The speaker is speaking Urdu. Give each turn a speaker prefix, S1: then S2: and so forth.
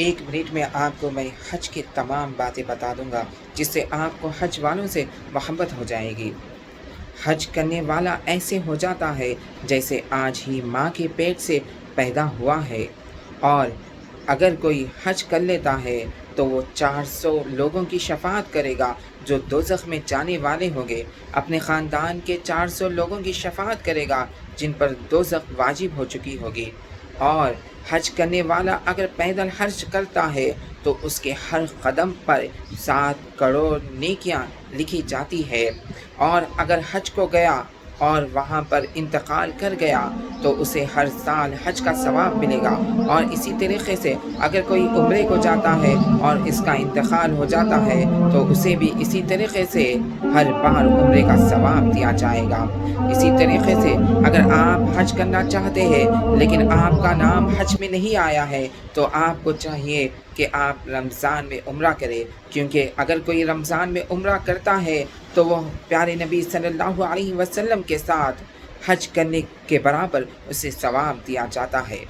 S1: 1 منٹ میں آپ کو میں حج کی تمام باتیں بتا دوں گا، جس سے آپ کو حج والوں سے محبت ہو جائے گی۔ حج کرنے والا ایسے ہو جاتا ہے جیسے آج ہی ماں کے پیٹ سے پیدا ہوا ہے، اور اگر کوئی حج کر لیتا ہے تو وہ 400 لوگوں کی شفاعت کرے گا جو دوزخ میں جانے والے ہوں گے، اپنے خاندان کے 400 لوگوں کی شفاعت کرے گا جن پر دوزخ واجب ہو چکی ہوگی، اور حج کرنے والا اگر پیدل حج کرتا ہے تو اس کے ہر قدم پر 7 کروڑ نیکیاں لکھی جاتی ہے، اور اگر حج کو گیا اور وہاں پر انتقال کر گیا تو اسے ہر سال حج کا ثواب ملے گا، اور اسی طریقے سے اگر کوئی عمرے کو جاتا ہے اور اس کا انتقال ہو جاتا ہے تو اسے بھی اسی طریقے سے ہر بار عمرے کا ثواب دیا جائے گا۔ اسی طریقے سے اگر آپ حج کرنا چاہتے ہیں لیکن آپ کا نام حج میں نہیں آیا ہے تو آپ کو چاہیے کہ آپ رمضان میں عمرہ کریں، کیونکہ اگر کوئی رمضان میں عمرہ کرتا ہے تو وہ پیارے نبی صلی اللہ علیہ وسلم کے ساتھ حج کرنے کے برابر اسے ثواب دیا جاتا ہے۔